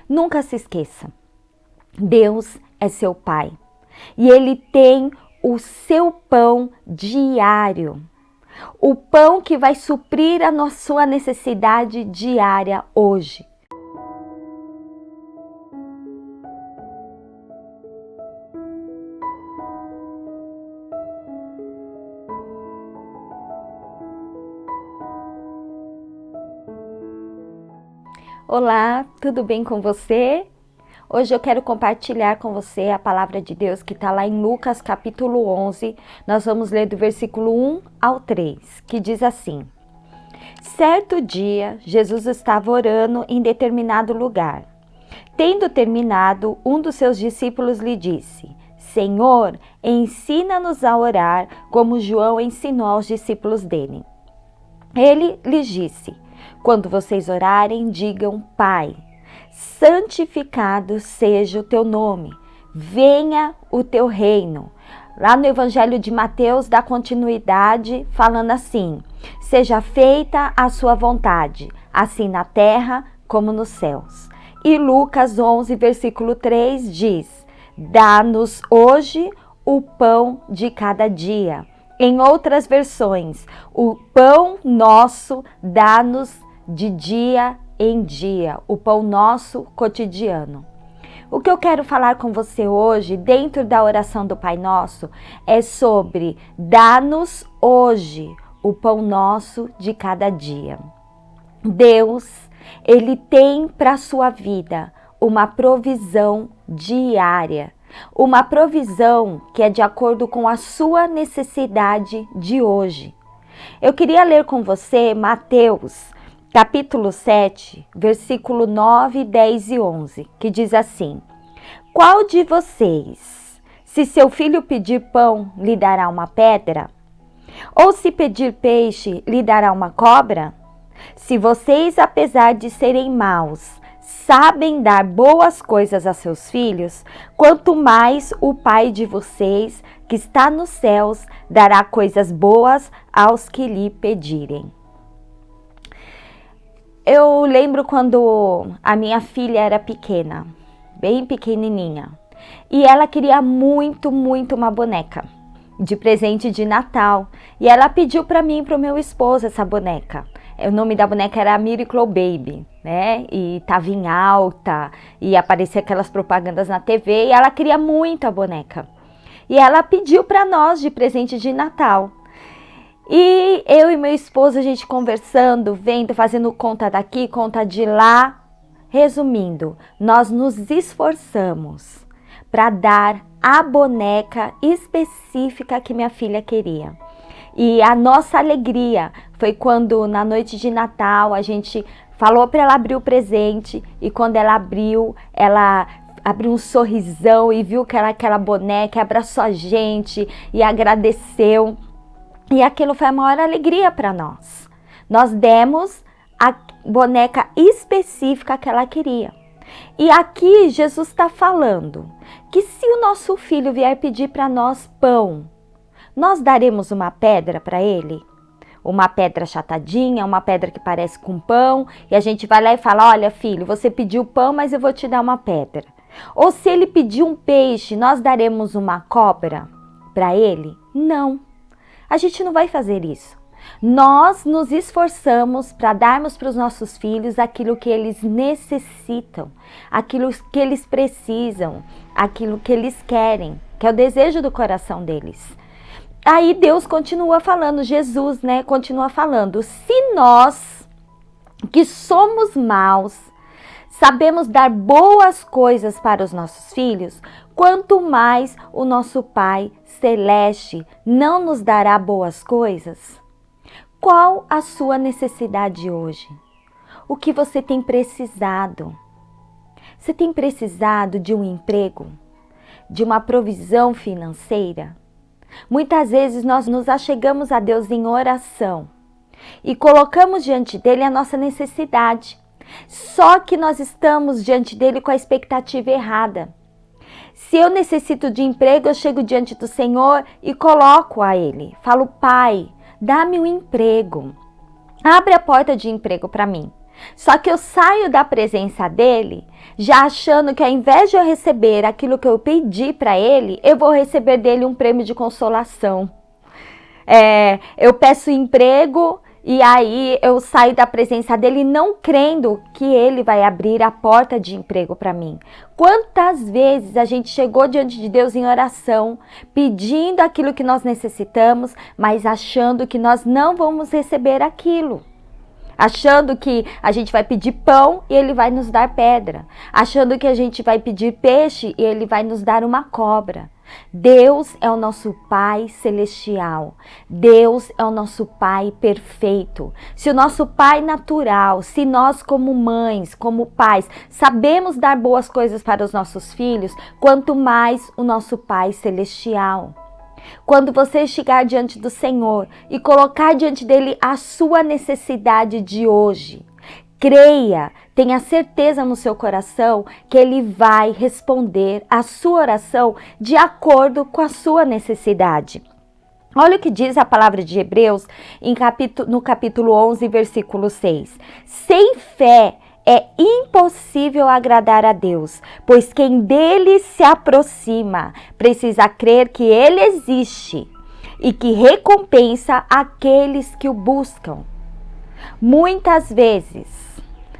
Nunca se esqueça, Deus é seu Pai e Ele tem o seu pão diário. O pão que vai suprir a sua necessidade diária hoje. Olá, tudo bem com você? Hoje eu quero compartilhar com você a palavra de Deus que está lá em Lucas capítulo 11. Nós vamos ler do versículo 1 ao 3, que diz assim: Certo dia, Jesus estava orando em determinado lugar. Tendo terminado, um dos seus discípulos lhe disse: Senhor, ensina-nos a orar, como João ensinou aos discípulos dele. Ele lhes disse: Quando vocês orarem, digam: Pai, santificado seja o teu nome, venha o teu reino. Lá no Evangelho de Mateus dá continuidade falando assim: seja feita a sua vontade, assim na terra como nos céus. E Lucas 11, versículo 3 diz: dá-nos hoje o pão de cada dia. Em outras versões, o pão nosso dá-nos de dia em dia, o pão nosso cotidiano. O que eu quero falar com você hoje, dentro da oração do Pai Nosso, é sobre dá-nos hoje o pão nosso de cada dia. Deus, Ele tem para a sua vida uma provisão diária. Uma provisão que é de acordo com a sua necessidade de hoje. Eu queria ler com você Mateus, capítulo 7, versículo 9, 10 e 11, que diz assim: Qual de vocês, se seu filho pedir pão, lhe dará uma pedra? Ou se pedir peixe, lhe dará uma cobra? Se vocês, apesar de serem maus, sabem dar boas coisas a seus filhos, quanto mais o Pai de vocês, que está nos céus, dará coisas boas aos que lhe pedirem. Eu lembro quando a minha filha era pequena, bem pequenininha, e ela queria muito, muito uma boneca de presente de Natal, e ela pediu para mim e para o meu esposo essa boneca. O nome da boneca era Miracle Baby, né? E tava em alta, e aparecia aquelas propagandas na TV, e ela queria muito a boneca. E ela pediu para nós de presente de Natal. E eu e meu esposo, a gente conversando, vendo, fazendo conta daqui, conta de lá. Resumindo, nós nos esforçamos para dar a boneca específica que minha filha queria. E a nossa alegria foi quando na noite de Natal a gente falou para ela abrir o presente, e quando ela abriu um sorrisão e viu que era aquela boneca, abraçou a gente e agradeceu. E aquilo foi a maior alegria para nós. Nós demos a boneca específica que ela queria. E aqui Jesus está falando que se o nosso filho vier pedir para nós pão, nós daremos uma pedra para ele? Uma pedra achatadinha, uma pedra que parece com pão, e a gente vai lá e fala: olha filho, você pediu pão, mas eu vou te dar uma pedra. Ou se ele pedir um peixe, nós daremos uma cobra para ele? Não, a gente não vai fazer isso. Nós nos esforçamos para darmos para os nossos filhos aquilo que eles necessitam, aquilo que eles precisam, aquilo que eles querem, que é o desejo do coração deles. Aí Deus continua falando, Jesus, né, continua falando: se nós, que somos maus, sabemos dar boas coisas para os nossos filhos, quanto mais o nosso Pai Celeste não nos dará boas coisas? Qual a sua necessidade hoje? O que você tem precisado? Você tem precisado de um emprego? De uma provisão financeira? Muitas vezes nós nos achegamos a Deus em oração e colocamos diante dele a nossa necessidade. Só que nós estamos diante dele com a expectativa errada. Se eu necessito de emprego, eu chego diante do Senhor e coloco a ele. Falo: Pai, dá-me um emprego. Abre a porta de emprego para mim. Só que eu saio da presença dele já achando que ao invés de eu receber aquilo que eu pedi para ele, eu vou receber dele um prêmio de consolação. Eu peço emprego e aí eu saio da presença dele não crendo que ele vai abrir a porta de emprego para mim. Quantas vezes a gente chegou diante de Deus em oração, pedindo aquilo que nós necessitamos, mas achando que nós não vamos receber aquilo. Achando que a gente vai pedir pão e ele vai nos dar pedra. Achando que a gente vai pedir peixe e ele vai nos dar uma cobra. Deus é o nosso Pai celestial. Deus é o nosso Pai perfeito. Se o nosso Pai natural, se nós como mães, como pais, sabemos dar boas coisas para os nossos filhos, quanto mais o nosso Pai celestial. Quando você chegar diante do Senhor e colocar diante dele a sua necessidade de hoje, creia, tenha certeza no seu coração que ele vai responder a sua oração de acordo com a sua necessidade. Olha o que diz a palavra de Hebreus no capítulo 11, versículo 6. Sem fé é impossível agradar a Deus, pois quem dele se aproxima precisa crer que ele existe e que recompensa aqueles que o buscam. Muitas vezes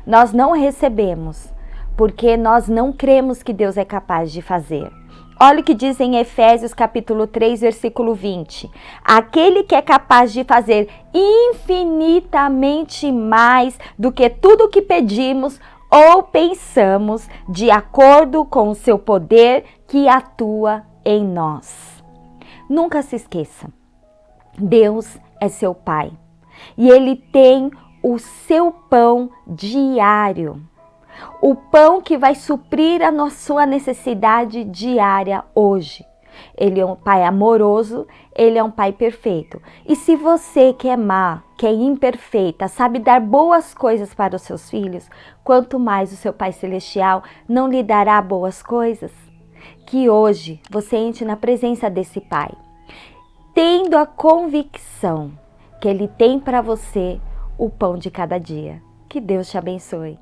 nós não recebemos porque nós não cremos que Deus é capaz de fazer. Olha o que diz em Efésios capítulo 3, versículo 20. Aquele que é capaz de fazer infinitamente mais do que tudo o que pedimos ou pensamos, de acordo com o seu poder que atua em nós. Nunca se esqueça, Deus é seu Pai e Ele tem o seu pão diário. O pão que vai suprir a sua necessidade diária hoje. Ele é um Pai amoroso, Ele é um Pai perfeito. E se você que é má, que é imperfeita, sabe dar boas coisas para os seus filhos, quanto mais o seu Pai Celestial não lhe dará boas coisas? Que hoje você entre na presença desse Pai, tendo a convicção que Ele tem para você o pão de cada dia. Que Deus te abençoe.